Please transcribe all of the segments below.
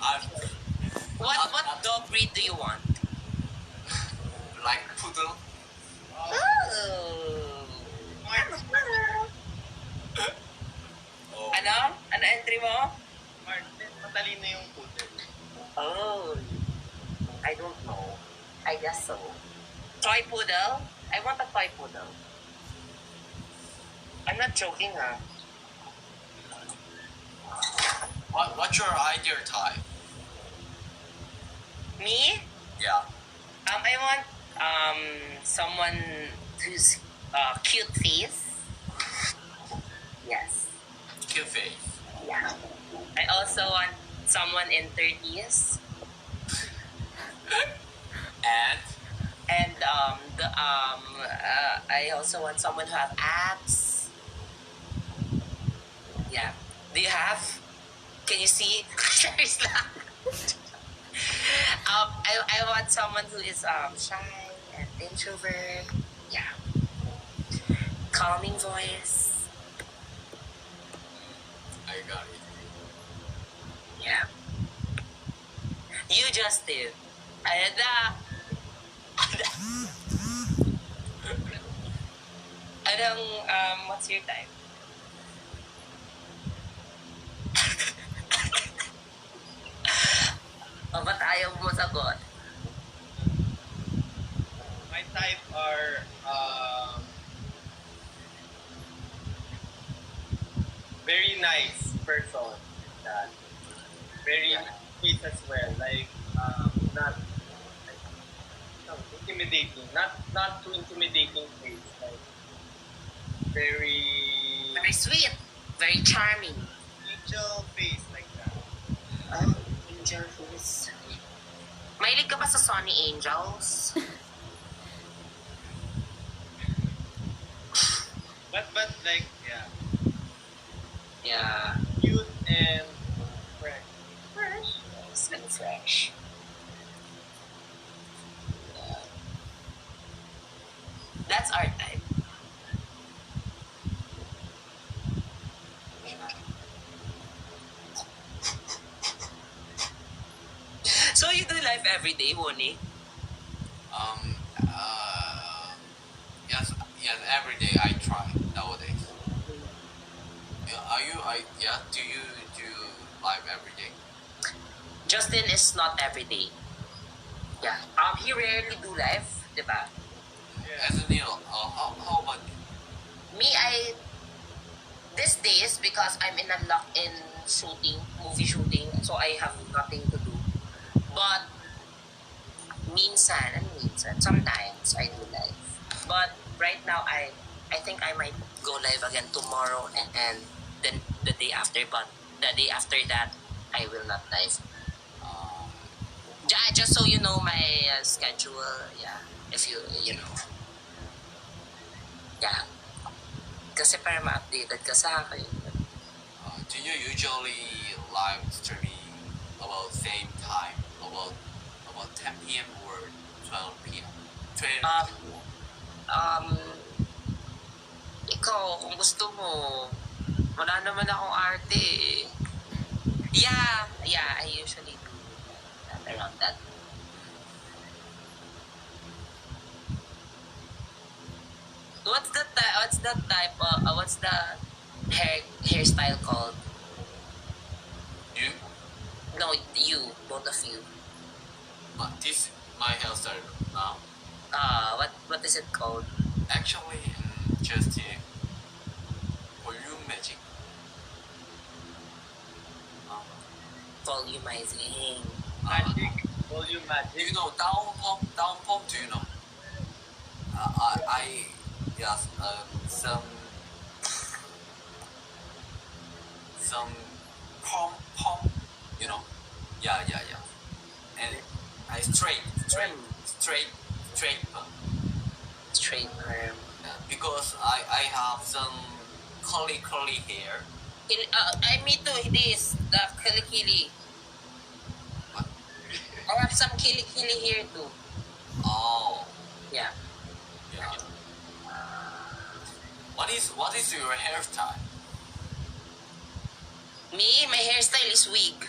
I'm What dog breed do you want? like poodle. Oh. Oh. Ano? Ano entry mo? Matalino yung poodle. Oh. I don't know. I guess so. Toy poodle? I want a toy poodle. I'm not joking, huh? What's your ideal type? Me? Yeah. I want someone who's cute face. Yes. Cute face. Yeah. I also want someone in 30s. And I also want someone who have abs. Yeah. Do you have? Can you see? There's lang. I want someone who is shy and introvert. Yeah. Calming voice. I got it. Yeah. You just did. Ayan na. Anong, what's your time? O, ba't ayaw mo sagot? My type are very nice person. That very sweet as well. Like not like, intimidating. Not too intimidating face. Like very Very sweet. Very charming. angel face like that. Angel face. Mahilig ka ba sa Sony Angels? But like yeah, Yeah. cute and fresh. Nice and fresh. That's our type. So you do life every day, Woni? Um. Yes. Yes. Every day I try nowadays. Are you? Yeah. Do you do live every day? Justin is not every day. Yeah. He rarely do live, diba? Yeah. As a Neil, how about you? Me, these days, because I'm in a lock-in shooting, movie shooting, so I have nothing to do. But, sometimes I do live. But right now, I think I might go live again tomorrow and then the day after. But the day after that, I will not live. Just so you know my schedule, yeah. If you know. Yeah. Kasi para ma-updated ka sa akin. Do you usually live streaming about same time, about 10 p.m. or 12 p.m.? 12 Ikaw, kung gusto mo, wala naman akong arte eh. Yeah, I usually do that, around that. What's the type what's the hairstyle called? You? No, you, both of you. This my hairstyle now. What is it called? Actually, just volume magic. Volumizing. Magic, volume magic. You know down pump. Do you know? I yes some pump. You know? Yeah. And I straight. Straight perm. Because I have some curly hair. Me too, this, the kilikili. What? I have some kilikili here too. Oh, Yeah. yeah. What is your hairstyle? Me, my hairstyle is wig.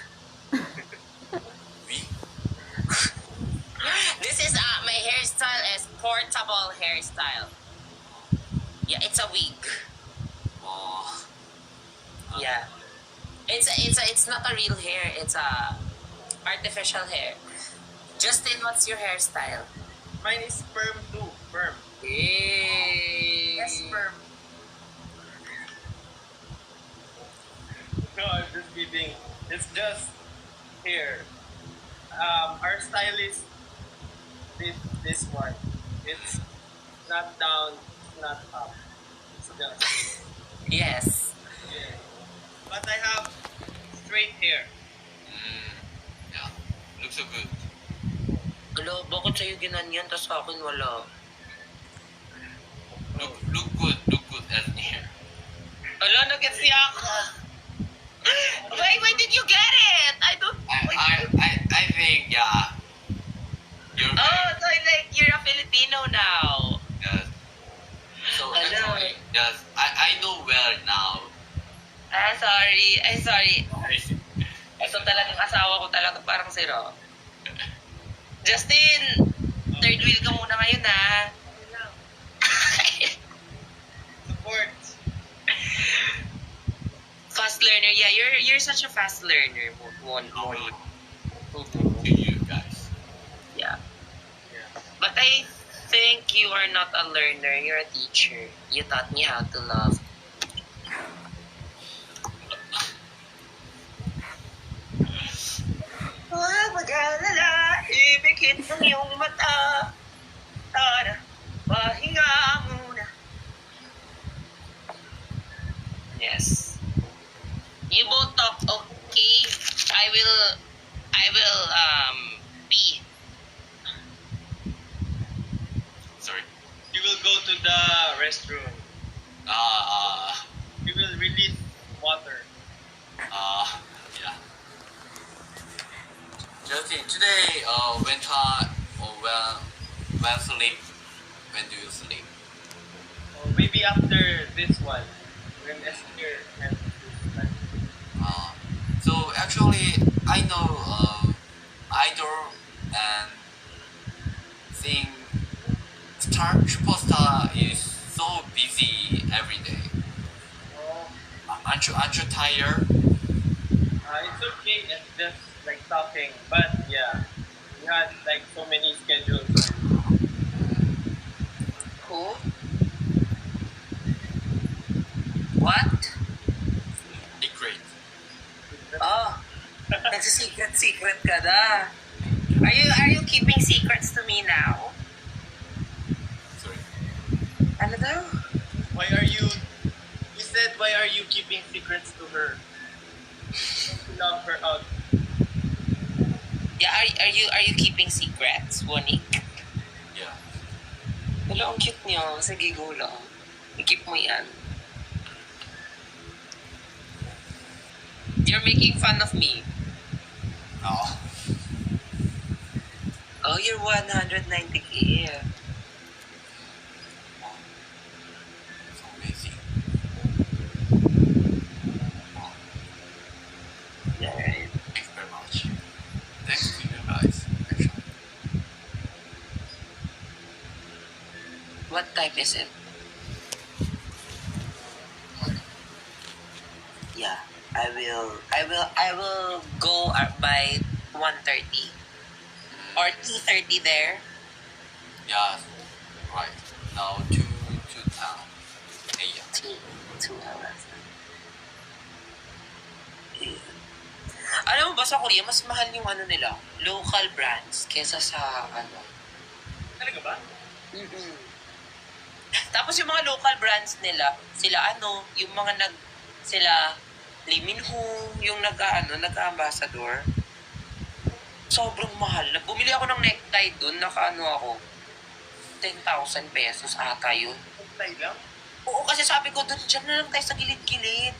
fall hairstyle. Yeah, it's a wig. Oh. Yeah. It's not a real hair. It's a artificial hair. Justin, what's your hairstyle? Mine is perm too. Perm. Hey. Yes, perm. No, I'm just kidding. It's just here. Our style is this one. It's not down, it's not up. It's just Yes. yeah. But I have straight hair. Yeah. Looks so good. Hello, bakit sa'yo ginanyan tas sa akin wala? Look good as hair. Hello, nag-gets niya ako. Why did you get it? I don't... I think yeah. You're Oh, so like you're a Filipino now. yes. So Hello. actually, yes, I know well now. Sorry. So talagang asawa ko talaga parang zero. Justin, third wheel ka muna ngayon ha. Support. Fast learner, yeah, you're such a fast learner, Mon. To you guys. Yeah. Yeah. But I think you are not a learner, you're a teacher. You taught me how to love. Huwag mag-alala, ibigit ng iyong mata. Tara, pahinga muna. Yes. You both talk, okay? I will be. Sorry. He will go to the restroom. He will release water. Yeah. Justin, today, when sleep, when do you sleep? Or maybe after this one, when Esther has this one. So actually, I know idol and thing Superstar is so busy every day. Oh, Aren't you tired? it's okay. It's just like talking. But yeah, we had like so many schedules. Who? What? Secret. Oh, nagsisecret ka na. Are you keeping secrets to me now? Sorry. Ano daw? Why are you? You said why are you keeping secrets to her? Don't you love her out. Yeah, are you keeping secrets, Wonik? Yeah. Wala, ang cute niyo. Sige, go lang. I-keep mo yan. You're making fun of me. Oh. Oh, you're 190K. So amazing. Alright. Thanks very much. Thanks to you guys. Actually. What type is it? Yeah, I will go by 1:30 or 2:30 there. Yeah. Right. Now to town. Yeah. 2 hours. Yeah. Alam mo ba sa Korea, mas mahal yung ano nila, local brands kesa sa ano. Talaga ba? Mm-mm. Tapos yung mga local brands nila, sila yung mga sila Lee Min Ho, yung nag-ambassador. Sobrang mahal. Bumili ako ng necktie dun, ako, 10,000 pesos ata yun. Pantay lang? Oo, kasi sabi ko, dyan na lang tayo sa gilid-gilid.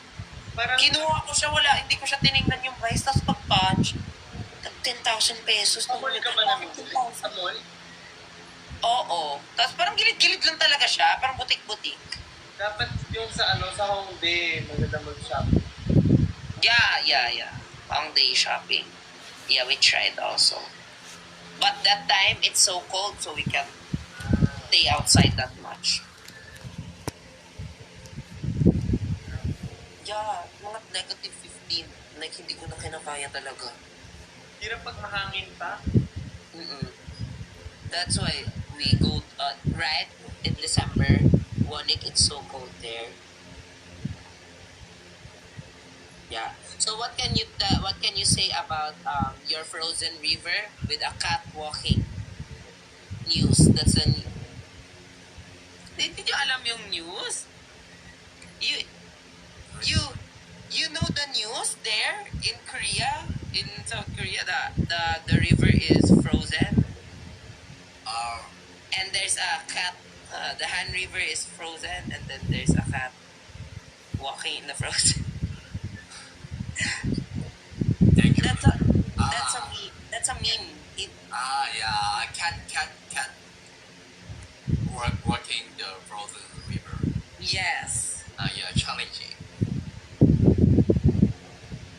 Parang Kinuha ko siya, hindi ko siya tinignan yung price, tapos pag-punch, 10,000 pesos. Mall ka ba namin? Sa mall? Oo. Tapos parang gilid-gilid lang talaga siya, parang butik-butik. Dapat yung sa sa Hongdae, maganda mag-shop. Yeah. Hongdae shopping. Yeah, we tried also. But that time, it's so cold, so we can't. stay outside that much. Yeah, mga negative 15. Like, hindi ko na kinakaya talaga. Hirap pag mahangin pa. Mm-mm. That's why we go, right in December, Wanik, it's so cold there. Yeah. So what can you say about your frozen river with a cat walking? News. That's a Did you alam yung news? You you you know the news there in Korea, in South Korea, the river is frozen Uh, and there's a cat. The Han River is frozen and then there's a cat walking in the frozen. thank you. That's a meme. Yeah, cat working the frozen river. Yes. Yeah, challenging.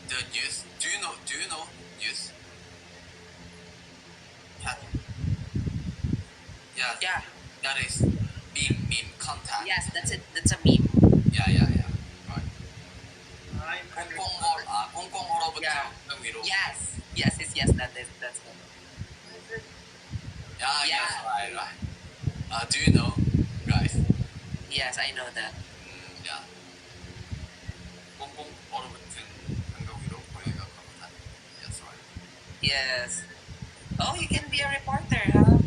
The news. Do you know news? Cat. Yeah. Yeah. That is meme contact. Yes, that's it. That's a meme. Yeah. Right. I'm 꽁꽁 얼어붙은 Yeah. 등 위로. Yes. That's it. Yeah, Yeah. yes, right. Do you know, guys? Yes, I know that. Yeah. 꽁꽁 얼어붙은 한강 위로 고양이가 걸어다니. Yes, right. Yes. Oh, you can be a reporter, huh?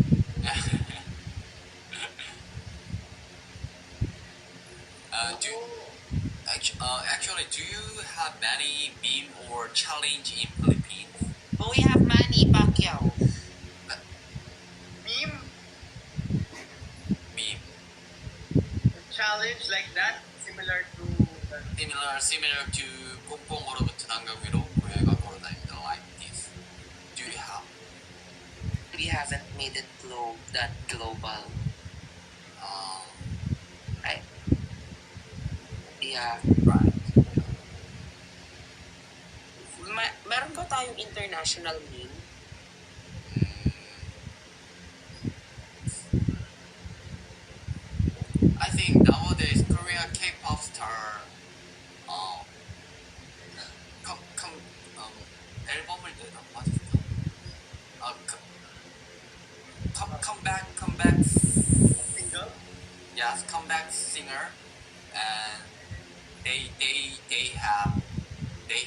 Actually, do you have many meme or challenge in Philippines? But we have Manny Pacquiao. meme Meme challenge like that, similar to similar to 꽁꽁 얼어붙은 한강 위로 고양이가 걸어다닌다 like this. Do you have? We haven't made it that global. Yeah. Right. Meron ba tayong international meme? I think nowadays Korea K-pop star 앨범을 내나 맞았어. comeback single. yes, comeback singer, and they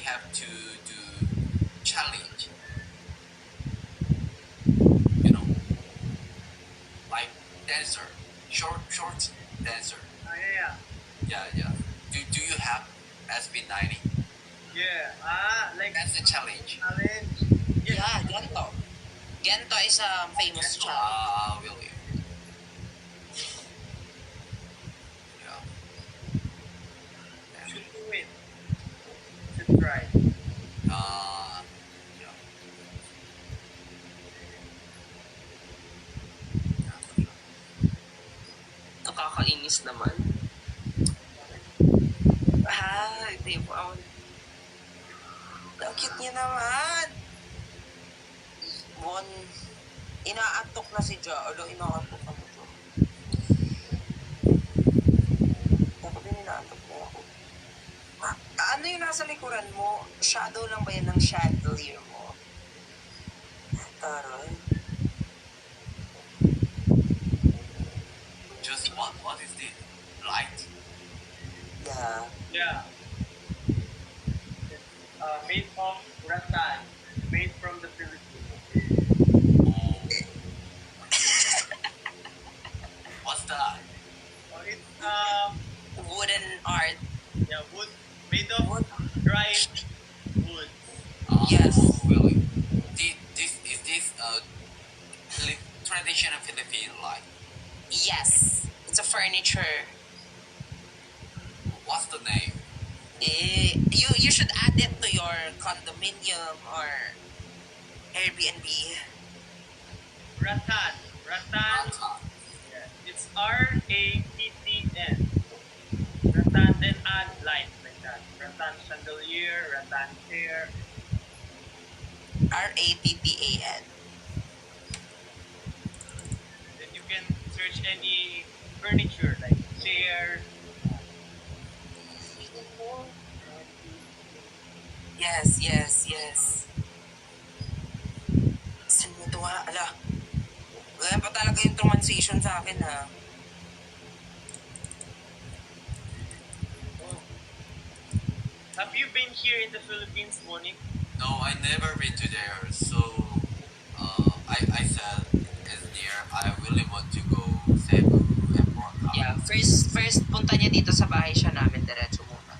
have to do challenge, you know, like dancer, short dancer. Yeah. Do you have SB90? Yeah. Like That's the challenge. challenge. Yeah, Gento. Gento is a famous challenge. Really? Yeah. Should do it. Should try. Yeah. Nakakainis naman. Di ba? Ang cute niya naman. Inaantok na si Jo. Although inaantok na mo, Jo. Dapat din inaantok mo ako. Ano yung nasa likuran mo? Shadow lang ba yan ng chandelier mo? Taray. Just what is this? Light? Yeah. Yeah. It's made of rattan, made from the Philippines. Oh. What's that? It's Wooden art. wood made of Wood. dried wood. Yes. Really? Is this traditional Philippine light? Yes. It's a furniture. What's the name? You should add it to your condominium or Airbnb. Rattan. Rata. Yeah. It's RATTN. Rattan, then add light like that. Rattan chandelier, rattan chair. Rattan. Then you can search any furniture like chairs. Yes, yes, yes. Saan mo to ha? Ala, ganyan pa talaga yung transition sa akin ha. Have you been here in the Philippines, Monique? No, I never been to there. So I said as near. I really want to go Cebu and Boracay. Yeah, first punta niya dito sa bahay siya namin, diretso muna.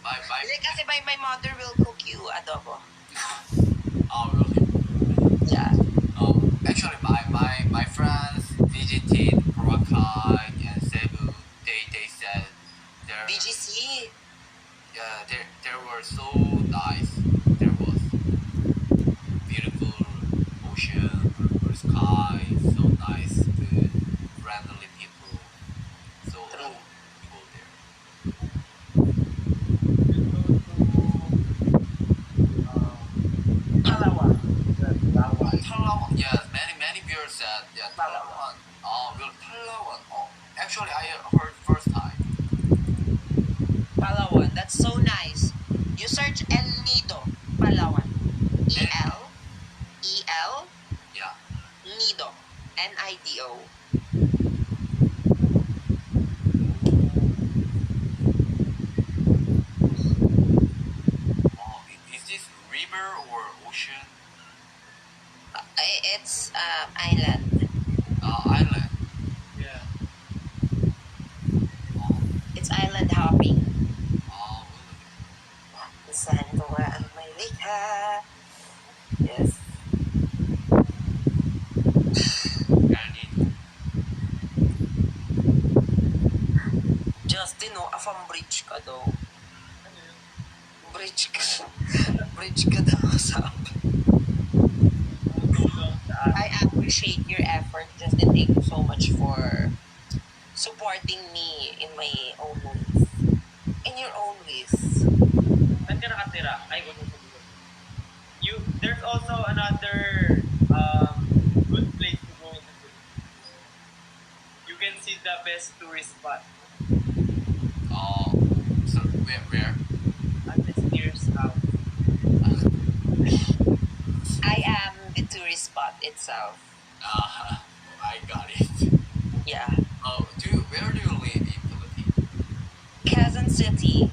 My Hindi kasi my mother will cook you adobo. oh really? Yeah. Actually, my friends visited Boracay and Cebu. They said there BGC. yeah there were so nice. There was beautiful ocean, blue sky, so nice, good, friendly people. So True. we go there. Palawan. Palawan. Palawan. Yes, many viewers said yeah Palawan. Palawan. Oh, really Palawan. Oh, actually I heard first time. Palawan, that's so nice. You search El Nido, Palawan. E-L Yeah. Nido. Nido. Oh, is this river or ocean? It's island. Island. Yeah. Oh, It's island hopping. oh, Saan ko nga ang may likha? Yes. really? And Justin, no, afang bridge ka daw. Ano yun? Bridge ka. Bridge ka daw sa akin. Tulong sa atin. I appreciate your effort, Justin. Thank you so much for supporting me in my own ways. In your own ways. Saan ka nakatira? Ay, wag mo sabihin. There's also another good place to go in the Philippines. You can see the best tourist spot oh, so where? at the Steers house. I am the tourist spot itself. I got it. Yeah. Oh, where do you live in Philippines? Quezon City.